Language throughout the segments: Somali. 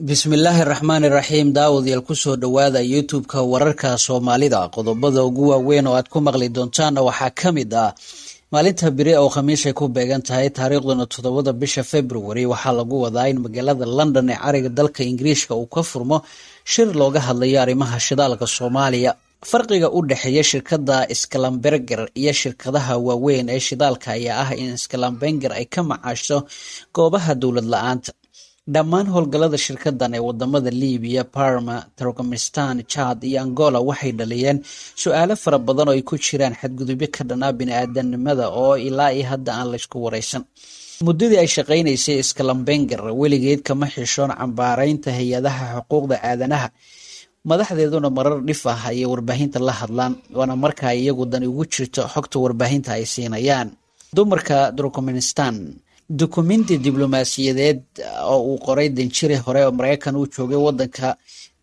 bismillaahi raxmaani raxiim daawadayaal kusoo dhowaada youtube-ka wararka soomaalida qodobada ugu waaweyn oo aad ku maqli doontaan waxaa ka mid ah maalinta beri oo khamiisay ku beegan tahay taariikhduna 7 bisha February waxaa lagu wadaa in magaalada London ee cariga dalka Ingiriiska uu ka furmo shir looga hadlayo arrimaha shidaalka Soomaaliya. Farqiga u dhaxeeya shirkadda Schlumberger iyo shirkadaha waaweyn ee shidaalka ayaa ah in Schlumberger ay ka macaasho goobaha dowlad la'aanta. Dhammaan howlgallada shirkaddan ee wadamada Liibiya, Parma, Turkmenistan, Chad iyo Angola waxay dhaliyeen su'aalo fara badan oo ay ku jiraan xadgudubyo ka dhan ah bini'aadanimada oo ilaa iyo hadda aan la isku wareysan. Muddadii ay shaqaynaysay Schlumberger weligeed kama xishoon cambaaraynta hay'adaha xuquuqda aadanaha. Madaxdeeduna marar dhif ah ayay warbaahinta la hadlaan, waana marka iyagu dan ugu jirto xogta warbaahinta ay siinayaan. Dumarka Turkmenistan dukumenti diblomaasiyadeed oo uu qoray danjire hore oo Mareykan uu joogay wadanka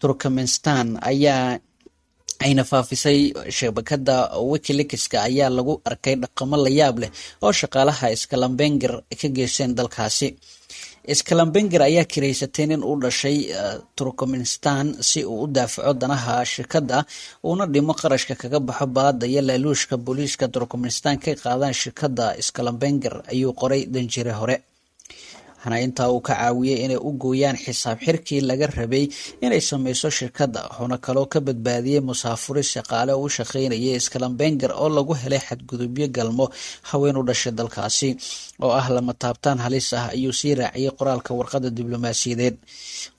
Turkmenistan ayna faafisay shabakada Wikileaks ayaa lagu arkay dhaqamo la yaab leh oo shaqaalaha Schlumberger ka geysteen dalkaasi. Schlumberger ayaa kireysatay in uu dhashay Turkmenistan si uu u daafaco danaha shirkadda una dhimo qarashka kaga baxo baadda iyo laaluushka booliiska Turkmenistan ka qaadaan shirkadda Schlumberger ayuu qoray danjire hore. Waxaana intaa uu ka caawiyay inay u gooyaan xisaab xirkii laga rabay inay sameyso shirkadda, wuxuuna kaloo ka badbaadiyay musaafuri shaqaale u shaqaynayay Schlumberger oo lagu helay xadgudubyo galmo haween u dhashay dalkaasi oo ah lama taabtaan halis ah ayuu sii raaciyay qoraalka warqadda diblomaasiyadeed.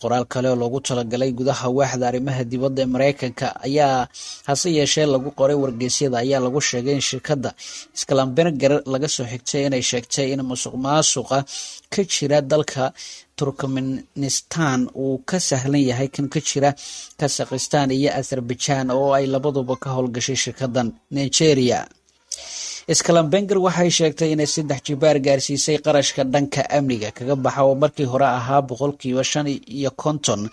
Qoraal kale oo loogu talagalay gudaha waaxda arrimaha dibadda ee Mareykanka ayaa hase yeeshee lagu qoray wargeysyada ayaa lagu sheegay in shirkadda Schlumberger laga soo xigtay inay sheegtay in musuqmaasuqa ka jira dalka Turkmenistan uu ka sahlan yahay kan ka jira Kazakhstan iyo Azerbaijan oo ay labaduba ka howlgashay shirkaddan. Nigeria Schlumberger waxay sheegtay inay 3 jibaar gaarsiisay qarashka dhanka amniga kaga baxa oo markii hore ahaa 550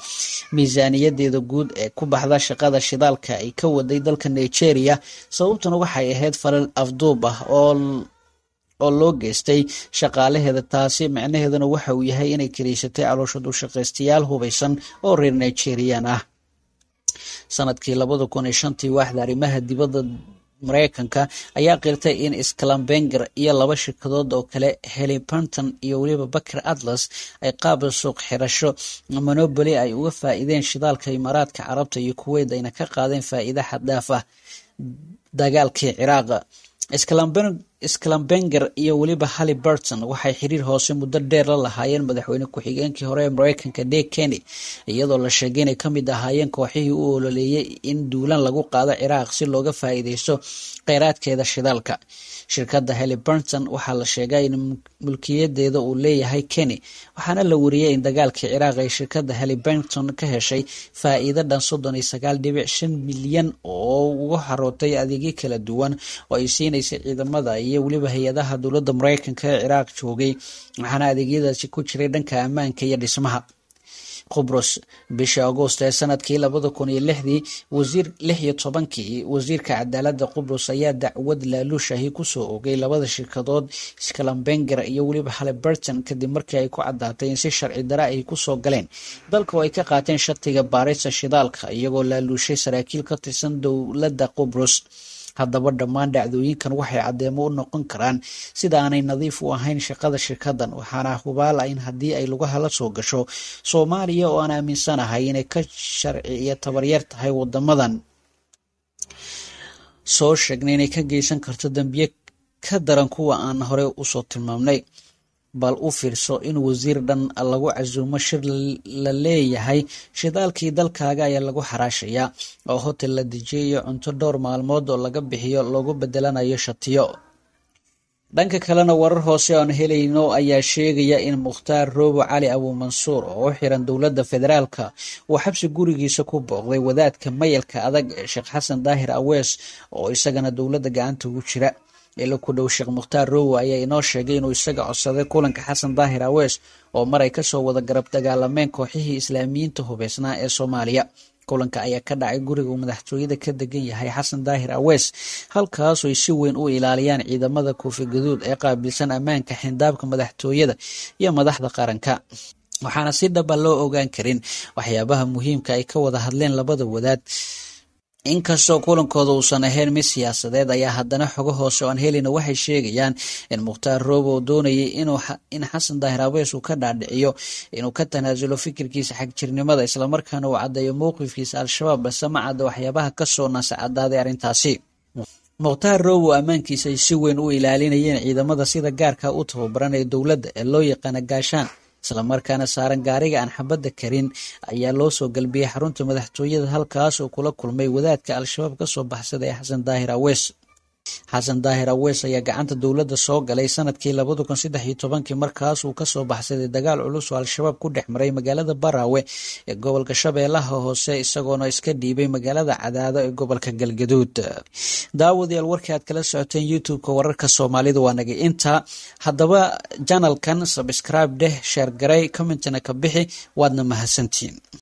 miisaaniyadeeda guud ee ku baxda shaqada shidaalka ay ka waday dalka Nigeria. Sababtuna waxay ahayd falal afduub ah oo loo geystay shaqaalaheeda, taasi macnaheeduna waxa uu yahay inay kireysatay calooshooda u shaqaystayaal hubeysan oo reer Nigerian ah. Sanadkii 2005 waaxda arrimaha dibadda Mareykanka ayaa qirtay in Schlumberger iyo 2 shirkadood oo kale Halliburton iyo waliba Baker Atlas ay qaab suuq xirasho monopoly ay uga faa'iideen shidaalka Imaaraadka Carabta iyo Kuwait ayna ka qaadeen faa'iido xad dhaaf ah dagaalkii Ciraaq. Schlumberger iyo waliba Halliburton waxay xiriir hoose muddo dheer la lahaayeen madaxweyne ku-xigeenkii hore ee Mareykanka Dick Cheney, iyadoo la sheegay inay ka mid ahaayeen kooxihii u ololeeyay in duulaan lagu qaado Ciraaq si looga faa'iideysto kheyraadkeeda shidaalka. Shirkadda Halliburton waxaa la sheegay in mulkiyadeeda uu leeyahay Cheney, waxaana la wariyay in dagaalkii Ciraaq ay shirkadda Halliburton ka heshay faa'iido dhan 39.5 milyan oo ugu xarootay adeegyo kala duwan oo ay siinaysay ciidamada iyo waliba hay'adaha dowladda Mareykanka ee Ciraaq joogay, waxaana adeegyadaasi ku jiray dhanka ammaanka iyo dhismaha. Qobrus bisha Agosto ee sanadkii 2016 wasiirka cadaaladda Qobrus ayaa dacwad laaluush ah ku soo oogay 2 shirkadood Schlumberger iyo waliba Halliburton kadib markii ay ku cadaatay in si sharci darro ay ku soo galeen dalka oo ay ka qaateen shatiga baarista shidaalka iyagoo laaluushay saraakiil ka tirsan dowladda Qobrus. Haddaba dhammaan dhacdooyinkan waxay cadeemo u noqon karaan sida aanay nadiif u ahayn shaqada shirkaddan, waxaana hubaal ah in haddii ay lagu hala soo gasho Soomaaliya oo aan aaminsanahay inay ka sharci iyo tabaryar tahay wadamadan soo sheegnay inay ka geysan karto dambiye ka daran kuwa aan hore u soo tilmaamnay. Bal u fiirso in wasiir dhan lagu casuumo shir la leeyahay shidaalkii dalkaaga ayaa lagu xaraashayaa oo hotel la dejiyo cunto dhowr maalmood oo laga bixiyo loogu bedelanayo shatiyo. Dhanka kalena warar hoose aan helayno ayaa sheegaya in Mukhtaar Roobo Cali Abu Mansuur oo xiran dowladda federaalka uu xabsi gurigiisa ku booqday wadaadka mayalka adag Sheekh Xasan Daahir Awees oo isagana dowladda gacanta ugu jira. ilo ku dhow Sheekh Mukhtaar Roobo ayaa inoo sheegay inuu isaga codsaday kulanka Xasan Daahir Awees oo maray ka soo wada garab dagaalameen kooxihii Islaamiyiinta hubeysnaa ee Soomaaliya. kulanka ayaa ka dhacay guriga madaxtooyada ka degan yahay Xasan Daahir Awees, halkaas oo ay si weyn u ilaaliyaan ciidamada Koofi Gaduud ee qaabilsan ammaanka xindaabka madaxtooyada iyo madaxda qaranka. waxaana si dhaba loo ogaan karin waxyaabaha muhiimka ay ka wada hadleen labada wadaad. inkastoo kulankooda uusan ahayn mid siyaasadeed ayaa haddana xogo hoose oo aan helina waxay sheegayaan in Mukhtaar Roobow doonayay in Xasan Daahir Aweys uu ka dhaadhiciyo inuu ka tanaasulo fikirkiisa xagjirnimada islamarkaana uu caddeeyo mowqifkiisa al-shabaab balse ma cadda waxyaabaha ka soo nasacadaaday arrintaasi. Mukhtaar Roobow ammaankiisa ay si weyn u ilaalinayeen ciidamada sida gaarka u tababaran ee dowladda ee loo yaqaana gaashaan islamarkaana saaran gaariga aan xabadda karin ayaa loo soo galbiyey xarunta madaxtooyada halkaas oo kula kulmay wadaadka al-shabaab ka soo baxsaday ee Xasan Daahir Aweys. Xasan Daahir Aweys ayaa gacanta dowladda soo galay sanadkii 2013 markaas uu ka soo baxsaday dagaal culus oo al-shabaab ku dhex maray magaalada Baraawe ee gobolka Shabeellaha Hoose isagoona iska dhiibay magaalada Cadaado ee gobolka Galgaduud. daawadayaal warkii aad kala socoteen YouTube-ka wararka Soomaalida waa naga inta. haddaba channelkan subscribe dheh, share garay, comment-na ka bixi, waadna mahadsantiin.